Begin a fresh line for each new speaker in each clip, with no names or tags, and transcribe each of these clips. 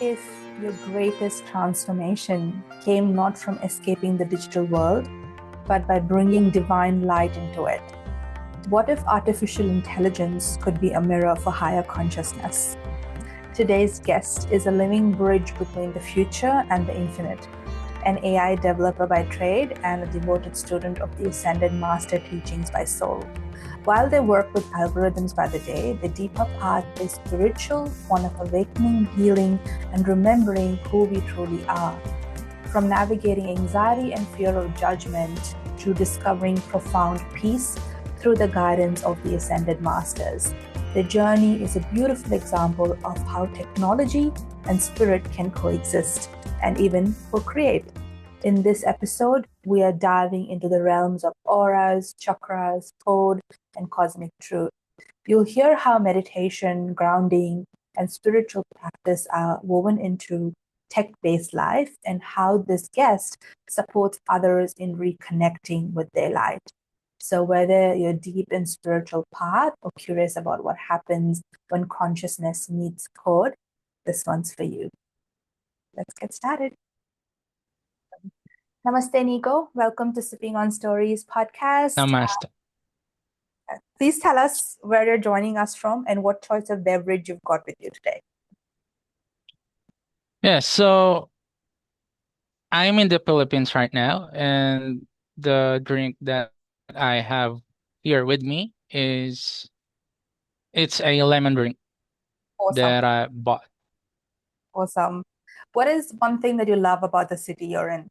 if your greatest transformation came not from escaping the digital world, but by bringing divine light into it? What if artificial intelligence could be a mirror for higher consciousness? Today's guest is a living bridge between the future and the infinite, an AI developer by trade and a devoted student of the Ascended Master teachings by soul. While they work with algorithms by the day, the deeper path is spiritual, one of awakening, healing, and remembering who we truly are. From navigating anxiety and fear of judgment to discovering profound peace through the guidance of the Ascended Masters. The journey is a beautiful example of how technology and spirit can coexist and even co-create. In this episode, we are diving into the realms of auras, chakras, code, and cosmic truth. You'll hear how meditation, grounding, and spiritual practice are woven into tech-based life and how this guest supports others in reconnecting with their light. So whether you're deep in spiritual path or curious about what happens when consciousness meets code, this one's for you. Let's get started. Namaste, Nico. Welcome to Sipping on Stories podcast.
Namaste.
Please tell us where you're joining us from and what choice of beverage you've got with you today.
Yeah, so I'm in the Philippines right now, and the drink that I have here with me it's a lemon drink
Awesome.
that I bought.
Awesome. What is one thing that you love about the city you're in?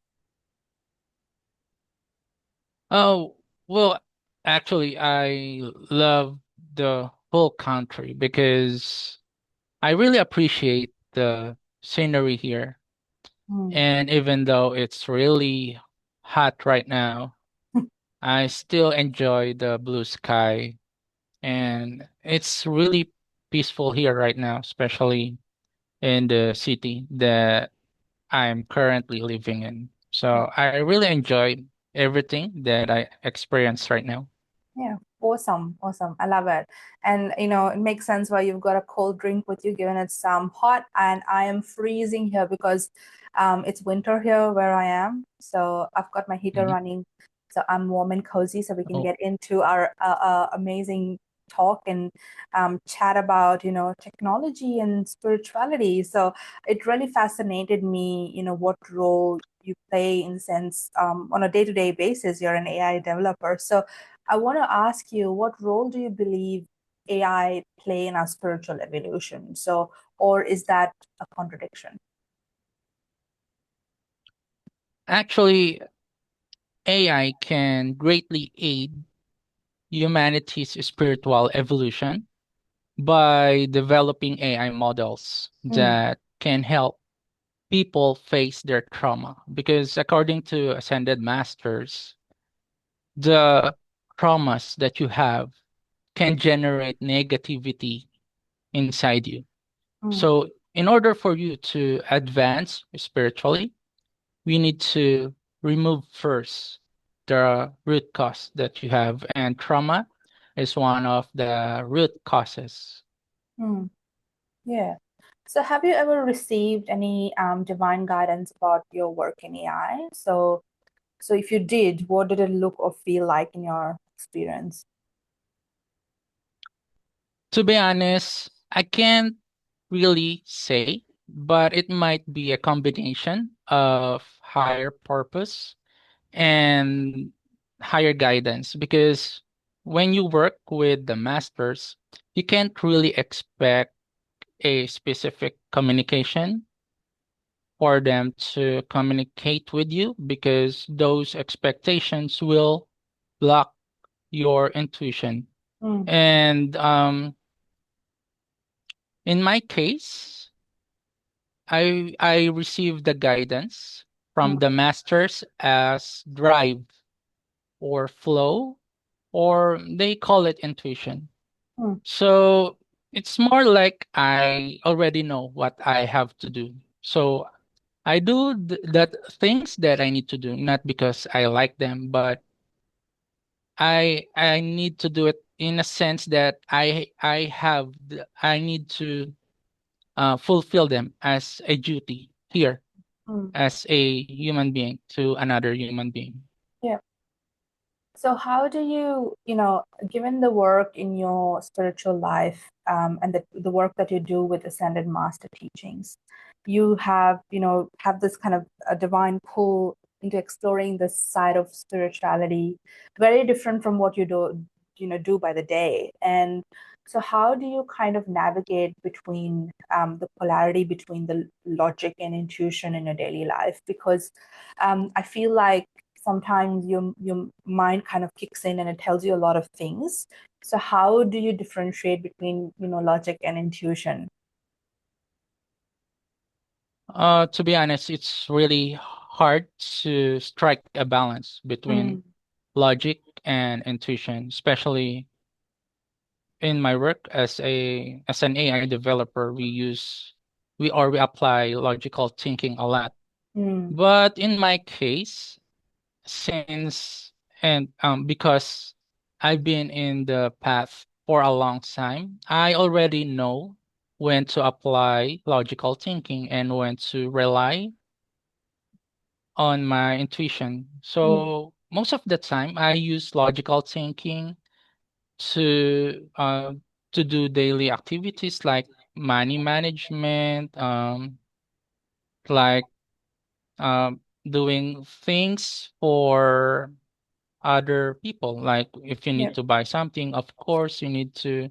Oh, well, actually, I love the whole country because I really appreciate the scenery here. And even though it's really hot right now, I still enjoy the blue sky, and it's really peaceful here right now, especially in the city that I'm currently living in. So I really enjoy everything that I experience right now.
Yeah, awesome, awesome. I love it. And it makes sense why you've got a cold drink with you, given it's hot, and I am freezing here because it's winter here where I am. So I've got my heater
Mhm.
running, so I'm warm and cozy, so we can
Oh,
get into our amazing talk and chat about technology and spirituality. So it really fascinated me, what role you play in the sense on a day-to-day basis. You're an AI developer, so I want to ask you, what role do you believe AI play in our spiritual evolution? So, or is that a contradiction?
actually, AI can greatly aid humanity's spiritual evolution by developing AI models
Mm,
that can help people face their trauma. Because according to Ascended Masters, the traumas that you have can generate negativity inside you.
mm,
So, in order for you to advance spiritually, we need to remove first the root cause that you have, and trauma is one of the root causes.
mm. Yeah. So, have you ever received any divine guidance about your work in AI? So if you did, what did it look or feel like in your experience?
To be honest, I can't really say, but it might be a combination of higher purpose and higher guidance, because when you work with the masters, you can't really expect a specific communication for them to communicate with you, because those expectations will block your intuition.
Mm,
And in my case, I received the guidance
mm,
from the masters as drive or flow, or they call it intuition.
mm,
So it's more like I already know what I have to do. So I do that things that I need to do, not because I like them, but I need to do it in a sense that I need to fulfill them as a duty here
Mm.
as a human being to another human being.
Yeah. So how do you, given the work in your spiritual life, and the work that you do with Ascended Master teachings, you have, have this kind of a divine pull into exploring this side of spirituality, very different from what you do by the day. And so how do you kind of navigate between the polarity between the logic and intuition in your daily life? Because I feel like sometimes your mind kind of kicks in and it tells you a lot of things. So how do you differentiate between logic and intuition?
To be honest, it's really hard to strike a balance between
Mm,
logic and intuition, especially in my work as an AI developer. We apply logical thinking a lot.
mm,
But in my case, since and because I've been in the path for a long time, I already know when to apply logical thinking and when to rely on my intuition.
mm,
So most of the time, I use logical thinking to uh, to do daily activities like money management, like doing things for other people. Like if you
yeah.
need to buy something, of course you need to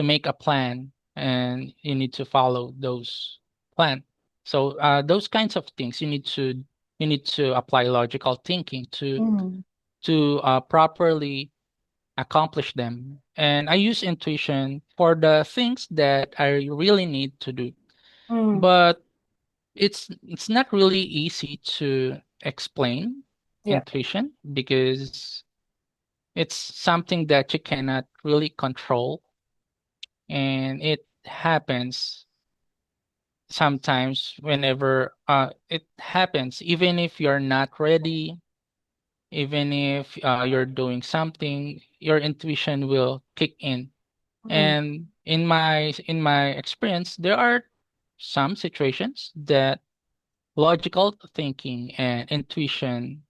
make a plan and you need to follow those plan. So those kinds of things you need to apply logical thinking
Mm,
to properly accomplish them. And I use intuition for the things that I really need to do.
mm,
But it's not really easy to explain
yeah.
intuition because it's something that you cannot really control, and it happens sometimes whenever it happens, even if you're not ready, even if you're doing something, your intuition will kick in.
Mm,
And in my experience, there are some situations that logical thinking and intuition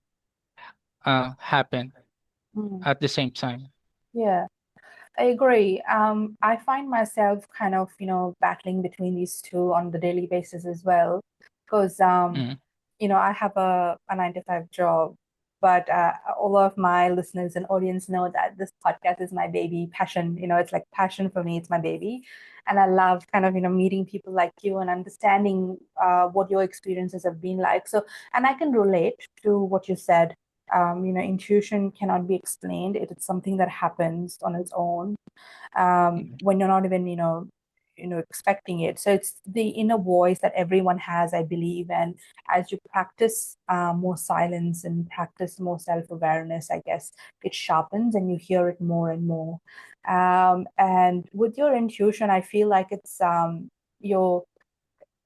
happen
mm.
at the same time.
Yeah. I agree. I find myself kind of, battling between these two on the daily basis as well, because
Mm,
I have a 9 to 5 job, but all of my listeners and audience know that this podcast is my baby passion. It's like passion for me. It's my baby. And I love kind of, meeting people like you and understanding what your experiences have been like. So, and I can relate to what you said. Intuition cannot be explained. It is something that happens on its own
mm,
when you're not even expecting it. So it's the inner voice that everyone has, I believe. And as you practice more silence and practice more self-awareness, I guess it sharpens and you hear it more and more. And with your intuition, I feel like it's your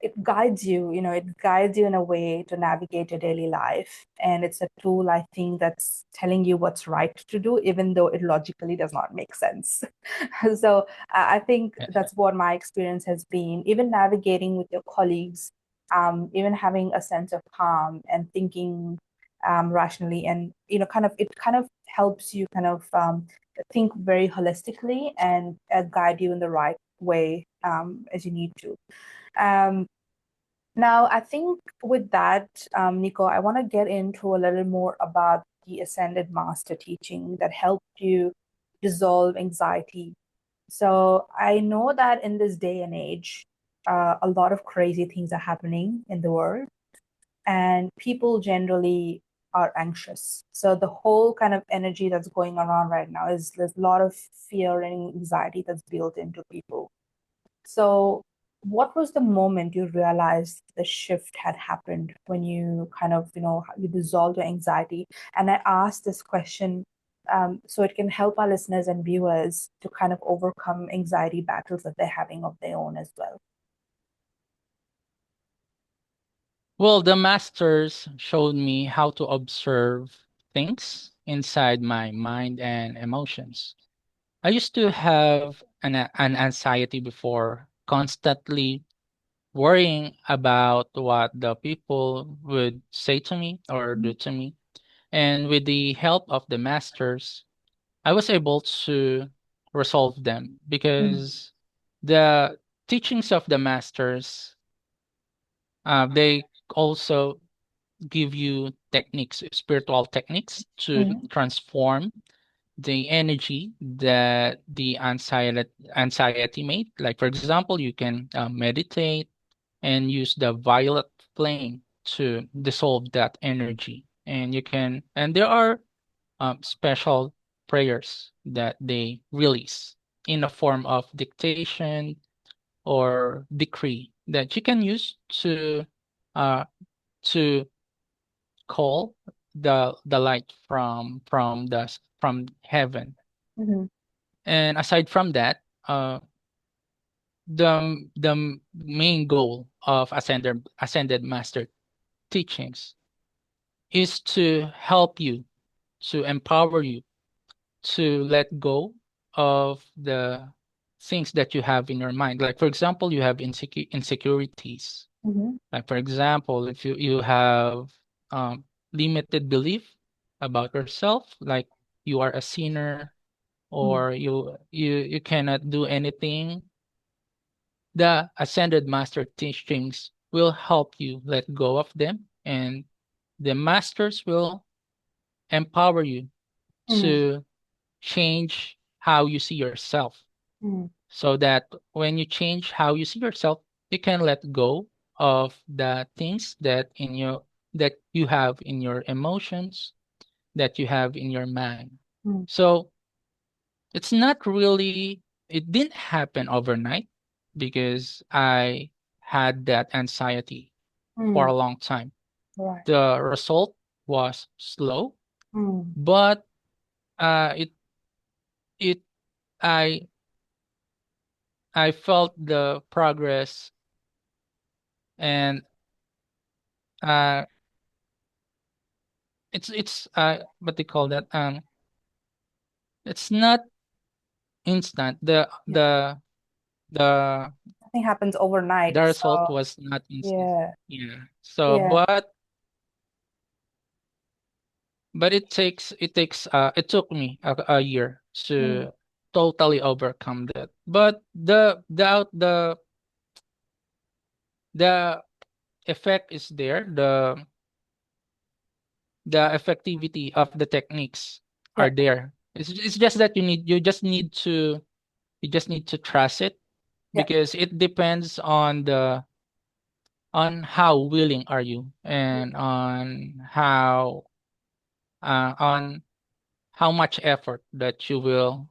it guides you in a way to navigate your daily life. And it's a tool, I think, that's telling you what's right to do, even though it logically does not make sense. So I think
yeah.
that's what my experience has been, even navigating with your colleagues, even having a sense of calm and thinking rationally. And, it kind of helps you kind of think very holistically and guide you in the right way as you need to. Um, Now, I think with that, Nico, I want to get into a little more about the Ascended Master teaching that helped you dissolve anxiety. So I know that in this day and age, a lot of crazy things are happening in the world, and people generally are anxious. So the whole kind of energy that's going around right now is there's a lot of fear and anxiety that's built into people. So, what was the moment you realized the shift had happened when you kind of, you dissolved your anxiety? And I asked this question so it can help our listeners and viewers to kind of overcome anxiety battles that they're having of their own as well.
Well, the masters showed me how to observe things inside my mind and emotions. I used to have an anxiety before, constantly worrying about what the people would say to me or do to me. And with the help of the masters, I was able to resolve them
Mm,
because the teachings of the masters, they also give you techniques, spiritual techniques to
mm,
transform the energy that the anxiety made. Like for example, you can meditate and use the violet flame to dissolve that energy. And you can, and there are special prayers that they release in the form of dictation or decree that you can use uh, to call the light from heaven.
mhm,
And aside from that, the main goal of ascended master teachings is to help you, to empower you to let go of the things that you have in your mind. Like for example, you have insecurities.
mhm,
Like for example, if you have limited belief about yourself, like you are a sinner
mm,
or you cannot do anything, the ascended master teachings will help you let go of them, and the masters will empower you
mm,
to change how you see yourself,
mm,
so that when you change how you see yourself, you can let go of the things that you have in your emotions, that you have in your mind.
mm,
So it's not really, it didn't happen overnight because I had that anxiety for
mm.
a long time.
Right.
The result was slow,
Mm,
but it it I I felt the progress, and uh it's what they call that, it's not instant.
yeah.
The
Nothing happens
the
overnight.
result
So
was not instant.
yeah,
Yeah. So
yeah,
but it took me a year
mm,
to totally overcome that. But the effect is there. The effectivity of the techniques
yeah,
are there. It's just that you just need to trust it,
yeah,
because it depends on how willing are you, and on how much effort that you will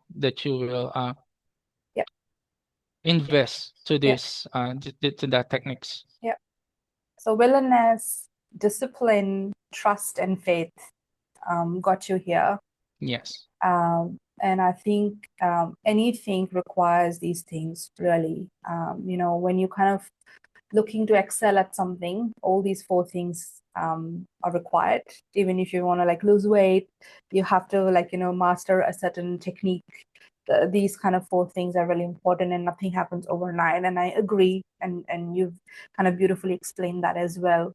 yeah,
invest to
yeah,
this to that techniques.
yeah. So willingness, discipline, trust, and faith got you here.
Yes.
And I think anything requires these things really. When you kind of looking to excel at something, all these four things are required. Even if you want to like lose weight, you have to like, master a certain technique. These kind of four things are really important, and nothing happens overnight. And I agree. And you've kind of beautifully explained that as well.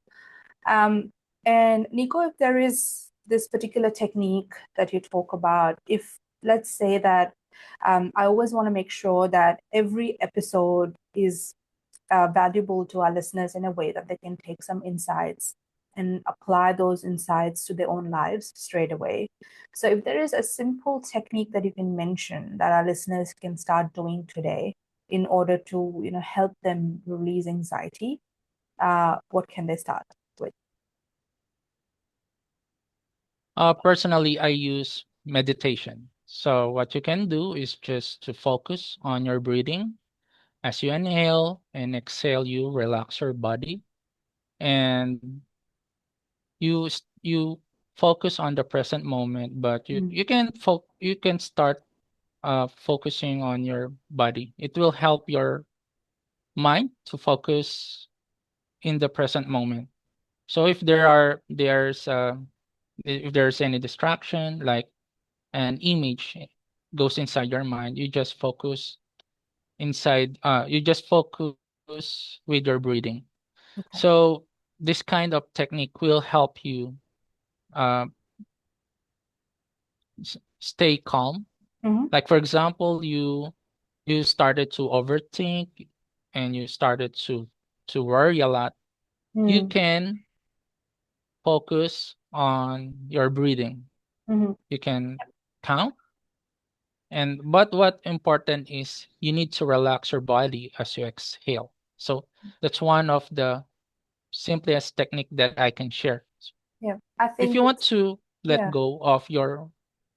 Um, and Nico, if there is this particular technique that you talk about, if let's say that I always want to make sure that every episode is valuable to our listeners in a way that they can take some insights and apply those insights to their own lives straight away. So, if there is a simple technique that you can mention that our listeners can start doing today in order to, help them release anxiety, what can they start with?
Personally, I use meditation. So what you can do is just to focus on your breathing. As you inhale and exhale, you relax your body, and you focus on the present moment. But
Mm,
you can start focusing on your body. It will help your mind to focus in the present moment. So if there's any distraction, like an image goes inside your mind, you just focus focus with your breathing.
Okay.
So this kind of technique will help you uh, stay calm.
Mm-hmm.
Like for example, you started to overthink and you started to worry a lot. You
Mm-hmm.
can focus on your breathing.
Mm-hmm.
You can count, and but what important is you need to relax your body as you exhale. So that's one of the simplest technique that I can share.
Yeah, I
If
think
you want
it's,
to let
yeah.
go of your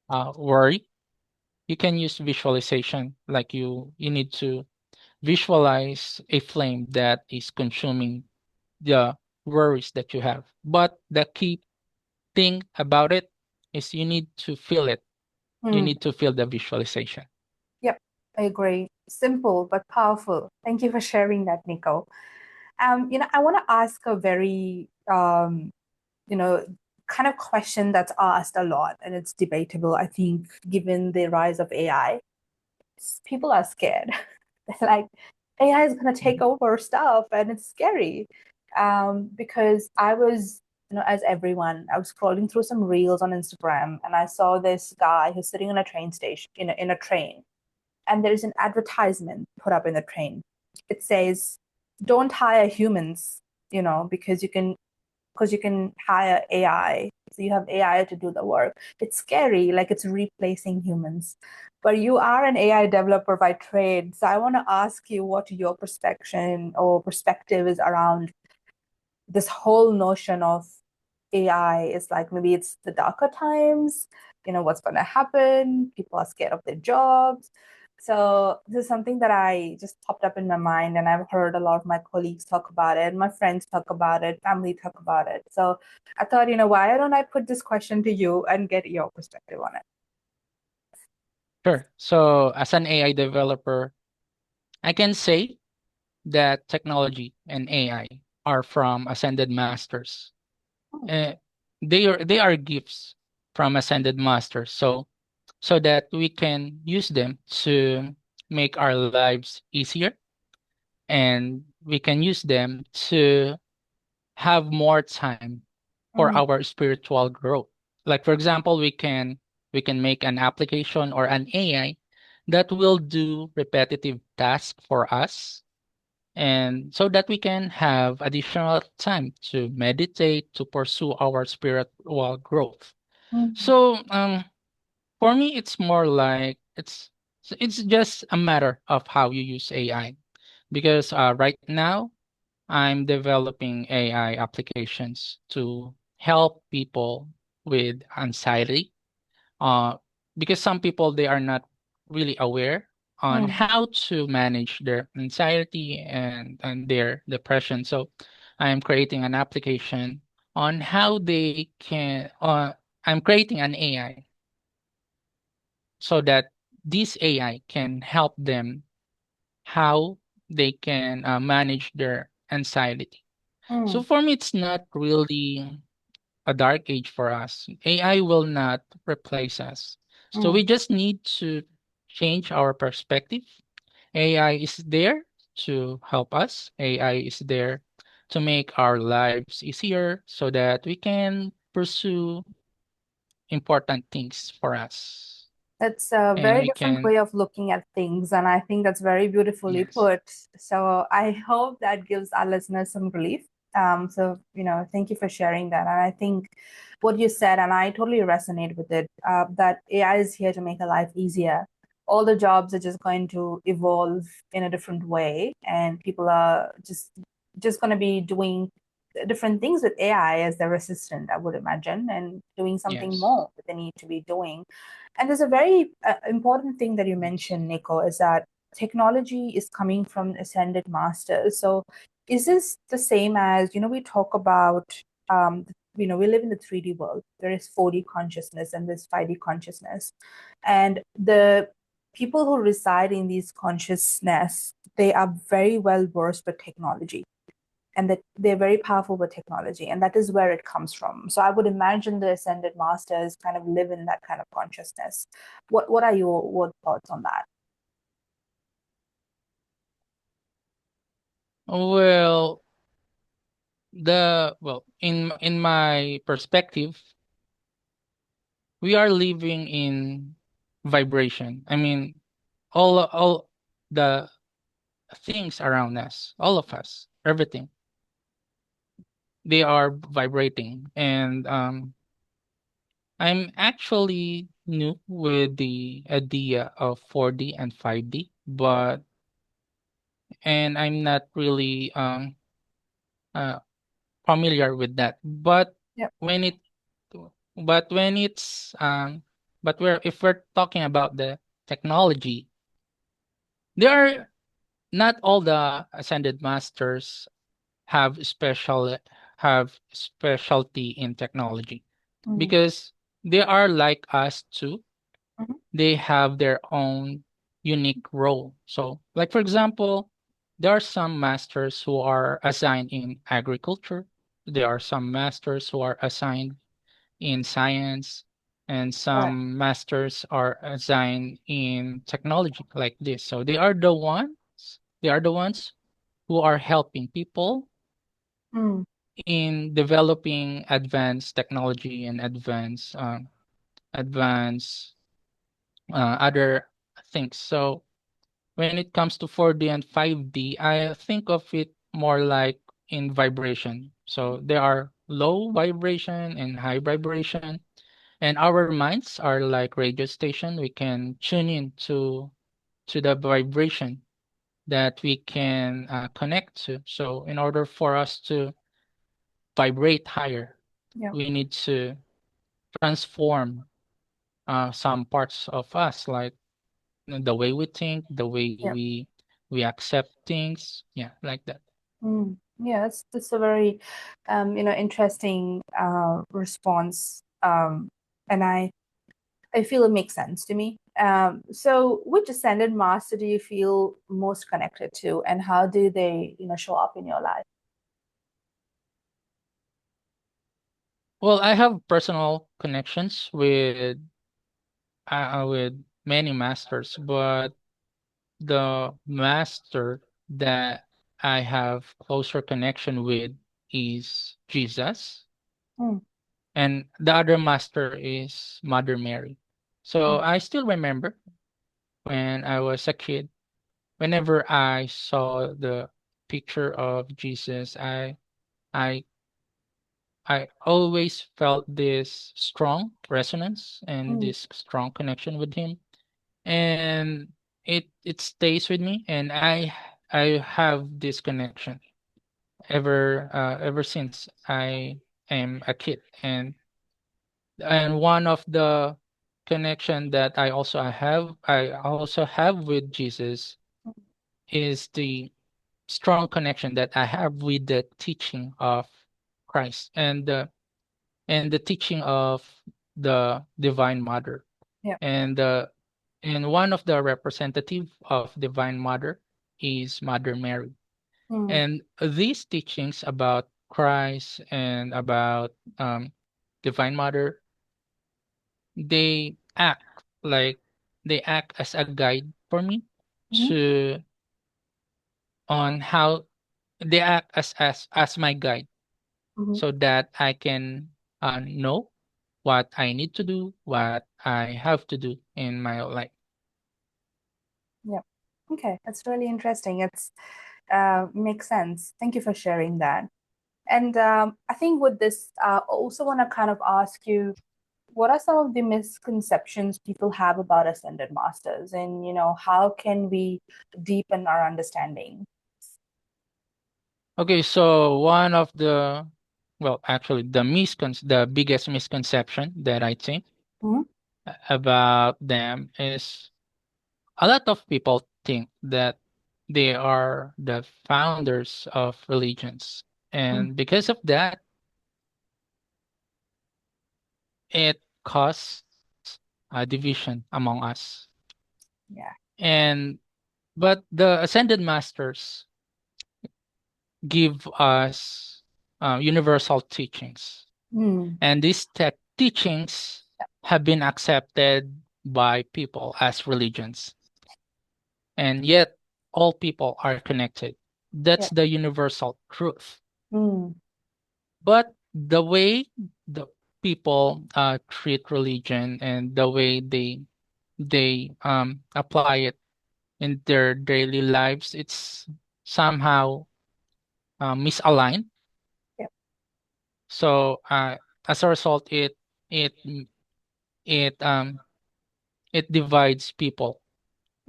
worry, you can use visualization. Like you need to visualize a flame that is consuming the worries that you have. But the key thing about it is you need to feel it. You
Mm.
need to feel the visualization.
Yep, I agree. Simple but powerful. Thank you for sharing that, Nico. I want to ask a very, you know, kind of question that's asked a lot, and it's debatable. I think, given the rise of AI, people are scared. They're like, AI is going to take
Mhm.
over stuff, and it's scary. Because I was, as everyone, I was scrolling through some reels on Instagram, and I saw this guy who's sitting in a train station, in a train, and there is an advertisement put up in the train. It says, "Don't hire humans, because you can hire AI. So you have AI to do the work." It's scary, like it's replacing humans. But you are an AI developer by trade. So I want to ask you what your perspective is around this whole notion of AI. Is like, maybe it's the darker times, what's going to happen. People are scared of their jobs. So this is something that I just popped up in my mind, and I've heard a lot of my colleagues talk about it, my friends talk about it, family talk about it. So I thought, why don't I put this question to you and get your perspective on it?
Sure. So as an AI developer, I can say that technology and AI are from ascended masters.
Hmm.
Uh, they are gifts from ascended masters. So that we can use them to make our lives easier, and we can use them to have more time for
Mm,
our spiritual growth. Like for example, we can make an application or an AI that will do repetitive tasks for us, and so that we can have additional time to meditate, to pursue our spiritual growth.
mm,
So for me it's more like it's just a matter of how you use AI, because right now I'm developing AI applications to help people with anxiety. Uh, because some people they are not really aware on
mm,
how to manage their anxiety and their depression. So I am creating an application on how they can. I'm creating an AI so that this AI can help them how they can manage their anxiety. So
mm,
for me, it's not really a dark age for us. AI will not replace us. So
mm.
we just need to change our perspective. AI is there to help us. AI is there to make our lives easier so that we can pursue important things for us.
That's a
And
very
we
different
can,
way of looking at things, and I think that's very beautifully
yes,
put. So I hope that gives our listeners some relief. So thank you for sharing that. And I think what you said, and I totally resonate with it, that AI is here to make our life easier. All the jobs are just going to evolve in a different way, and people are just going to be doing different things with AI as their assistant, I would imagine, and doing something
yes,
more that they need to be doing. And there's a very important thing that you
yes,
mentioned, Nico, is that technology is coming from ascended masters. So is this the same as, we talk about, we live in the 3D world. There is 4D consciousness and there's 5D consciousness. And the people who reside in these consciousness, they are very well versed with technology, and that they're very powerful with technology, and that is where it comes from. So I would imagine the ascended masters kind of live in that kind of consciousness. What are your thoughts on that?
Well, in my perspective, we are living in vibration. I mean, all the things around us, all of us, everything, they are vibrating. And I'm actually new with the idea of 4D and 5D, but and I'm not really uh familiar with that.
Yep.
When it but when it's but we're if we're talking about the technology, there are not all the ascended masters have have specialty in technology,
Mm.
because they are like us too.
Mhm.
They have their own unique role. So, like for example, there are some masters who are assigned in agriculture. There are some masters who are assigned in science, and
Right.
some masters are assigned in technology like this. So they are the ones who are helping people
Mm.
in developing advanced technology and advanced other things. So when it comes to 4D and 5D, I think of it more like in vibration. So there are low vibration and high vibration, and our minds are like radio station. We can tune in to the vibration that we can connect to. So in order for us to vibrate higher,
Yep.
we need to transform some parts of us, like the way we think, the way
Yep.
we accept things. Yeah, like that.
Mm. Yeah, that's a very interesting response. And I feel it makes sense to me. So which ascended master do you feel most connected to, and how do they, show up in your life?
Well, I have personal connections with many masters, but the master that I have closer connection with is Jesus,
Mm.
and the other master is Mother Mary. So
Mm.
I still remember when I was a kid, whenever I saw the picture of Jesus, I I always felt this strong resonance and
Mm.
this strong connection with him, and it stays with me, and I have this connection ever since I am a kid. And one of the connection that I also have with Jesus is the strong connection that I have with the teaching of Christ, and the teaching of the Divine Mother.
Yeah.
And and one of the representative of Divine Mother is Mother Mary.
Mm.
And these teachings about Christ and about Divine Mother, they act like they act as a guide for me
Mhm.
to on how they act as my guide,
Mhm.
so that I can know what I need to do, what I have to do in my life.
Yeah. Okay, that's really interesting. It's makes sense. Thank you for sharing that. And I think with this, I also want to kind of ask you, what are some of the misconceptions people have about ascended masters, and how can we deepen our understanding?
Okay, so one of the well, actually, the biggest misconception that I think
Mhm.
about them is a lot of people think that they are the founders of religions,
Mm.
and because of that, it causes a division among us.
Yeah.
And but the ascended masters give us universal teachings,
Mm.
and these teachings have been accepted by people as religions, and yet all people are connected.
Yeah.
That's the universal truth.
Mm.
But the way the people treat religion and the way they apply it in their daily lives, it's somehow misaligned.
Yeah.
So as a result, it it um it divides people,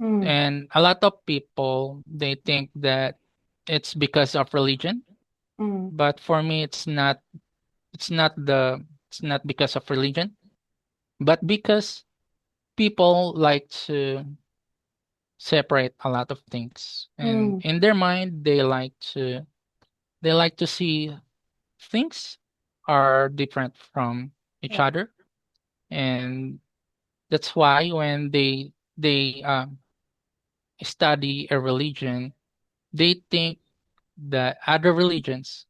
Mm.
and a lot of people they think that it's because of religion,
Mm.
but for me, it's not the it's not because of religion, but because people like to separate a lot of things, and
Mm.
in their mind they like to see things are different from each
Yeah.
other, and that's why when they study a religion, they think that other religions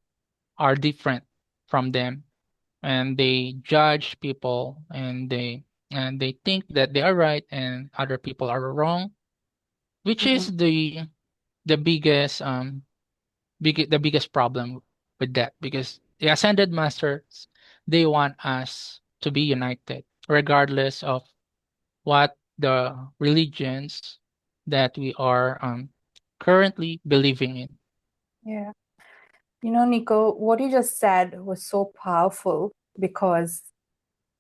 are different from them, and they judge people, and they think that they are right and other people are wrong, which is
Mm.
the biggest the biggest problem with that, because the ascended masters, they want us to be united regardless of what the religions that we are currently believing in.
Yeah. You know, Nico, what you just said was so powerful because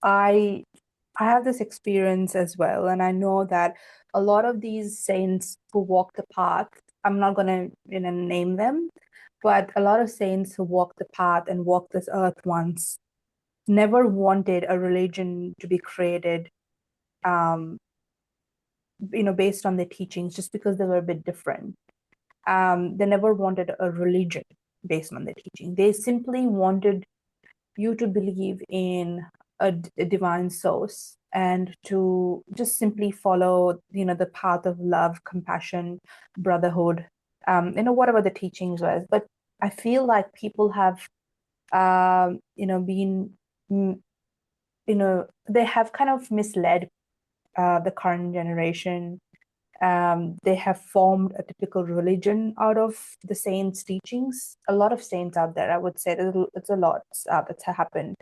I I have this experience as well, and I know that a lot of these saints who walk the path, I'm not gonna, name them, but a lot of saints who walk the path and walk this earth once never wanted a religion to be created, um, based on their teachings, just because they were a bit different. They never wanted a religion based on their teaching. They simply wanted you to believe in a divine source and to just simply follow, the path of love, compassion, brotherhood, whatever the teachings was. But I feel like people have, been, mm, they have kind of misled the current generation. They have formed a typical religion out of the saints' teachings. A lot of saints out there, I would say, it's a lot that's happened,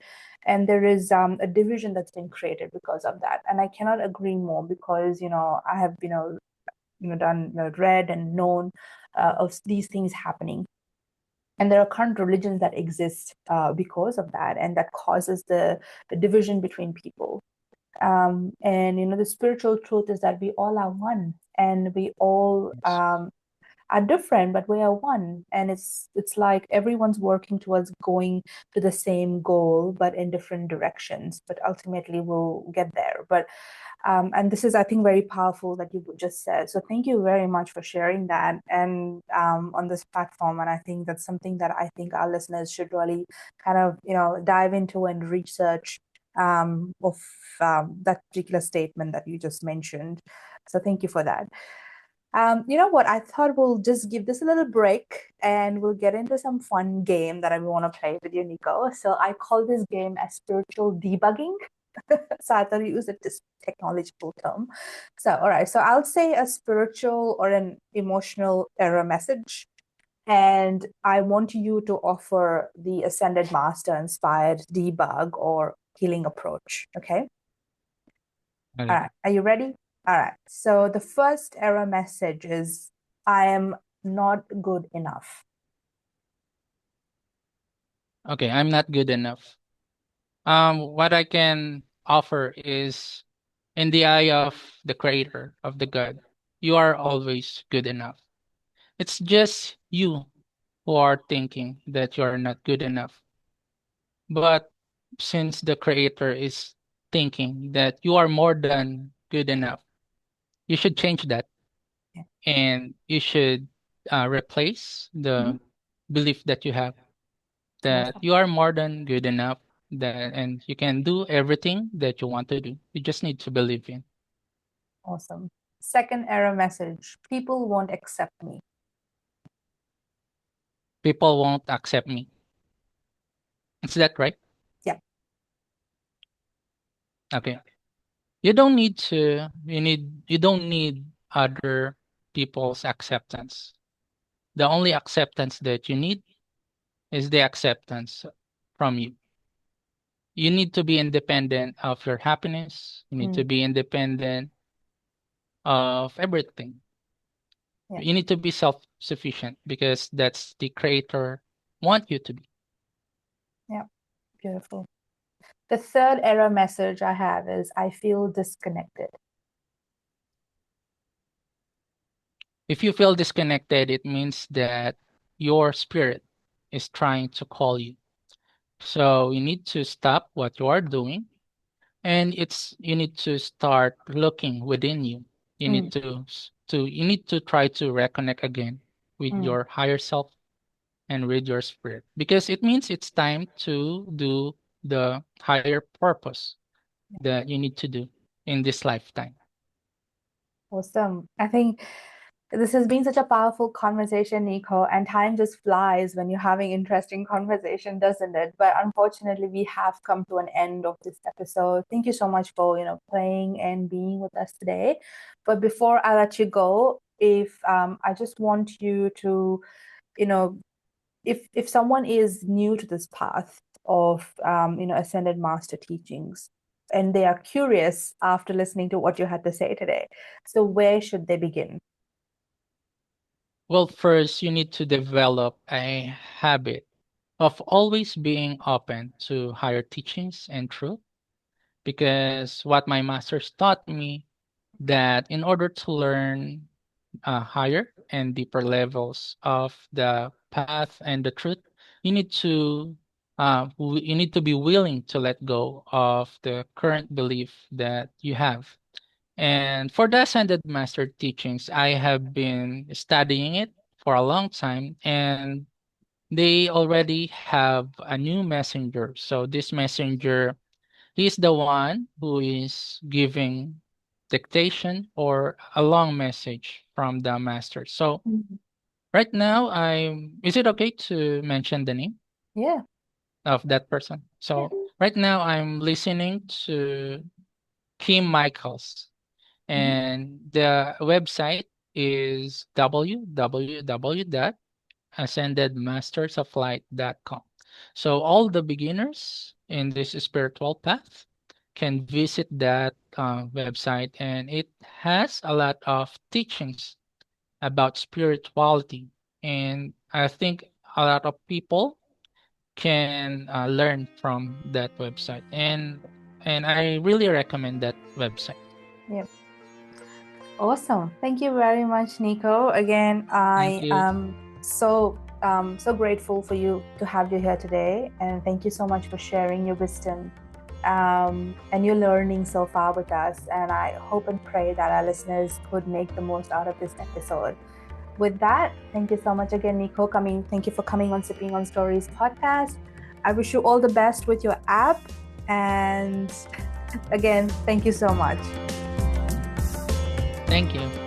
and there is a division that's been created because of that. And I cannot agree more because I have done read and known of these things happening. And there are current religions that exist because of that, and that causes the division between people. And the spiritual truth is that we all are one, and we all
Yes.
are different, but we are one. And it's like everyone's working towards going to the same goal, but in different directions. But ultimately, we'll get there. But and this is, I think, very powerful that you just said. So thank you very much for sharing that and on this platform. And I think that's something that I think our listeners should really kind of, dive into and research of that particular statement that you just mentioned. So thank you for that. You know what? I thought we'll just give this a little break and we'll get into some fun game that I want to play with you, Nico. So I call this game as spiritual debugging. So I thought you use this technological term. So, all right. So I'll say a spiritual or an emotional error message. And I want you to offer the Ascended Master inspired debug or healing approach. Okay. All
Okay.
right. Are you ready? All right. So the first error message is I am not good enough.
Okay, I'm not good enough. What I can offer is, in the eye of the creator, of the God, you are always good enough. It's just you who are thinking that you are not good enough. But since the creator is thinking that you are more than good enough, you should change that,
Yeah.
and you should replace
Mhm.
the belief that you have that
Awesome.
you are more than good enough, that and you can do everything that you want to do. You just need to believe in.
Awesome. Second error message people won't accept me.
People won't accept me. Is that right?
Yeah.
Okay. You don't need other people's acceptance. The only acceptance that you need is the acceptance from you. You need to be independent of your happiness. You need to be independent of everything.
Yeah.
You need to be self-sufficient because that's the creator want you to be.
Yeah. Beautiful. The third error message I have is I feel disconnected.
If you feel disconnected, it means that your spirit is trying to call you. So you need to stop what you are doing, and you need to start looking within you. You need you need to try to reconnect again with your higher self and with your spirit, because it means it's time to do the higher purpose that you need to do in this lifetime.
Awesome. I think this has been such a powerful conversation, Nico, and time just flies when you're having interesting conversation, doesn't it? But unfortunately, we have come to an end of this episode. Thank you so much for, playing and being with us today. But before I let you go, if I just want you to, if someone is new to this path of, ascended master teachings, and they are curious after listening to what you had to say today, so where should they begin?
Well, first, you need to develop a habit of always being open to higher teachings and truth, because what my masters taught me, that in order to learn higher and deeper levels of the path and the truth, you need to you need to be willing to let go of the current belief that you have. And for the ascended master teachings, I have been studying it for a long time, and they already have a new messenger. So this messenger, he's the one who is giving dictation or a long message from the master. So right now, is it okay to mention the name
Yeah.
of that person? So right now, I'm listening to Kim Michaels, and the website is www.ascendedmastersoflight.com. So all the beginners in this spiritual path can visit that website, and it has a lot of teachings about spirituality. And I think a lot of people can learn from that website, and I really recommend that website.
Yeah. Awesome. Thank you very much, Nico. Again,
Thank
I
you.
am so grateful for you to have you here today, and thank you so much for sharing your wisdom and your learning so far with us. And I hope and pray that our listeners could make the most out of this episode. With that, thank you so much again, Nico. Thank you for coming on Sipping on Stories podcast. I wish you all the best with your app, and again, thank you so much.
Thank you.